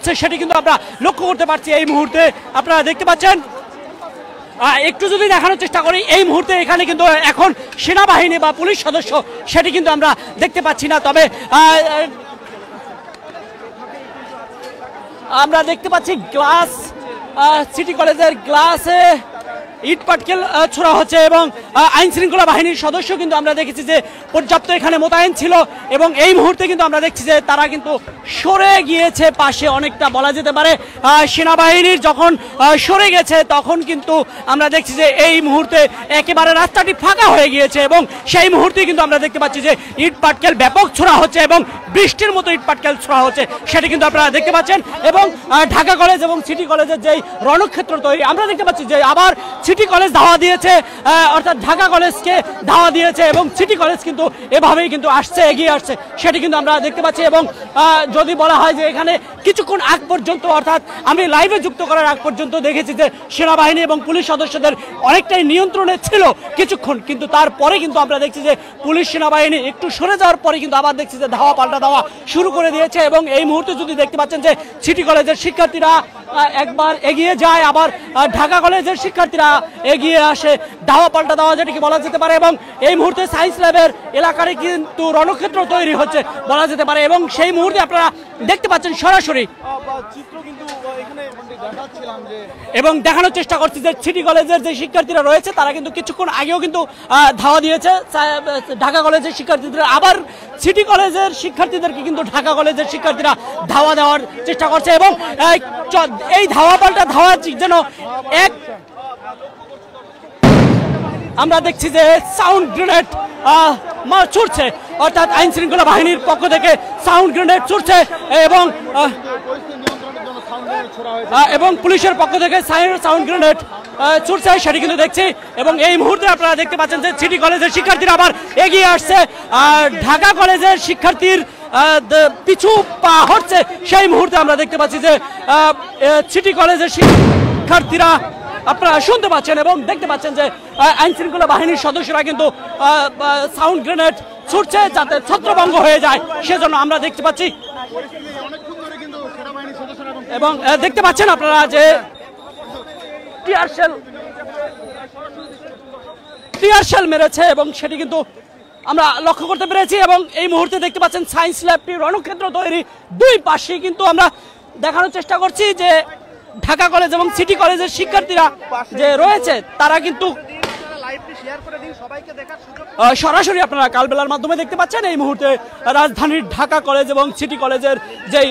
হচ্ছে সেটি কিন্তু আমরা লক্ষ্য করতে পারছি এই মুহূর্তে। আপনারা দেখতে পাচ্ছেন, একটু যদি দেখানোর চেষ্টা করি, এই মুহূর্তে এখানে কিন্তু এখন সেনাবাহিনী বা পুলিশ সদস্য সেটি কিন্তু আমরা দেখতে পাচ্ছি না। তবে আমরা দেখতে পাচ্ছি গ্লাস, সিটি কলেজের গ্লাসে ইট পাটকেল ছোড়া হচ্ছে এবং আইন শৃঙ্খলা বাহিনীর সদস্য কিন্তু আমরা দেখেছি যে পর্যাপ্ত এখানে মোতায়েন ছিল এবং এই মুহূর্তে কিন্তু আমরা দেখছি যে তারা কিন্তু সরে গিয়েছে পাশে, অনেকটা বলা যেতে পারে সেনাবাহিনীর যখন সরে গেছে তখন কিন্তু আমরা দেখছি যে এই মুহূর্তে একেবারে রাস্তাটি ফাঁকা হয়ে গিয়েছে এবং সেই মুহূর্তে কিন্তু আমরা দেখতে পাচ্ছি যে ইট পাটকেল ব্যাপক ছোড়া হচ্ছে এবং বৃষ্টির মতো ইট পাটকেল ছোড়া হচ্ছে সেটি কিন্তু আপনারা দেখতে পাচ্ছেন। এবং ঢাকা কলেজ এবং সিটি কলেজের যেই রণক্ষেত্র তৈরি, আমরা দেখতে পাচ্ছি যে আবার সিটি কলেজ ধাওয়া দিয়েছে, অর্থাৎ ঢাকা কলেজকে ধাওয়া দিয়েছে এবং সিটি কলেজ কিন্তু এভাবেই কিন্তু আসছে, এগিয়ে আসছে সেটি কিন্তু আমরা দেখতে পাচ্ছি। এবং যদি বলা হয় যে এখানে কিছুক্ষণ আগ পর্যন্ত, অর্থাৎ আমি লাইভে যুক্ত করার আগ পর্যন্ত দেখেছি যে সেনাবাহিনী এবং পুলিশ সদস্যদের অনেকটাই নিয়ন্ত্রণে ছিল কিছুক্ষণ, কিন্তু তারপরে কিন্তু আমরা দেখছি যে পুলিশ সেনাবাহিনী একটু সরে যাওয়ার পরে কিন্তু আবার দেখছি যে ধাওয়া পাল্টা ধাওয়া শুরু করে দিয়েছে। এবং এই মুহূর্তে যদি দেখতে পাচ্ছেন যে সিটি কলেজের শিক্ষার্থীরা একবার এগিয়ে যায়, আবার ঢাকা কলেজের শিক্ষার্থীরা এগিয়ে আসে, ধাওয়া পাল্টা ধাওয়া যেটিকে বলা যেতে পারে। এবং এই মুহূর্তে সায়েন্স ল্যাবের এলাকায় কিন্তু রণক্ষেত্র তৈরি হচ্ছে বলা যেতে পারে এবং সেই মুহূর্তে আপনারা দেখতে পাচ্ছেন সরাসরি চিত্র কিন্তু এখানে দেখাচ্ছিলাম যে, এবং দেখানোর চেষ্টা করছি যে সিটি কলেজের যে শিক্ষার্থীরা রয়েছে তারা কিন্তু কিছুক্ষণ আগেও কিন্তু ধাওয়া দিয়েছে ঢাকা কলেজের শিক্ষার্থীদের, আবার সিটি কলেজের শিক্ষার্থীদেরকে কিন্তু ঢাকা কলেজের শিক্ষার্থীরা ধাওয়া দেওয়ার চেষ্টা করছে এবং এই ধাওয়া পাল্টা ধাওয়া যেন এক, আমরা দেখছি যে সাউন্ড গ্রেনেড ছুটছে, অর্থাৎ আইন শৃঙ্খলা বাহিনীর পক্ষ থেকে সাউন্ড গ্রেনেড ছুটছে এবং পুলিশের পক্ষ থেকে সাউন্ড গ্রেনেড ছুটছে সেটি কিন্তু দেখছি। এবং এই মুহূর্তে আপনারা দেখতে পাচ্ছেন যে সিটি কলেজের শিক্ষার্থীরা আবার এগিয়ে আসছে, আর ঢাকা কলেজের শিক্ষার্থীর পিছু পা হচ্ছে সেই মুহূর্তে আমরা দেখতে পাচ্ছি যে সিটি কলেজের শিক্ষার্থীরা, আপনারা শুনতে পাচ্ছেন এবং দেখতে পাচ্ছেন যে আইন শৃঙ্খলা বাহিনীর সদস্যরা কিন্তু সাউন্ড গ্রেনেড ছুটছে যাতে ছত্রভঙ্গ হয়ে যায়, সেজন্য আমরা দেখতে পাচ্ছি। এবং দেখতে পাচ্ছেন আপনারা যে টিয়ার শেল মেরেছে এবং সেটি কিন্তু আমরা লক্ষ্য করতে পেরেছি। এবং এই মুহূর্তে দেখতে পাচ্ছেন সায়েন্স ল্যাবটি রণক্ষেত্র তৈরি, দুই পাশে কিন্তু আমরা দেখানোর চেষ্টা করছি যে ঢাকা কলেজ এবং সিটি কলেজের শিক্ষার্থীরা যে রয়েছে তারা কিন্তু সরাসরি আপনারা কালবেলার মাধ্যমে দেখতে পাচ্ছেন এই মুহূর্তে রাজধানীর ঢাকা কলেজ এবং সিটি কলেজের যেই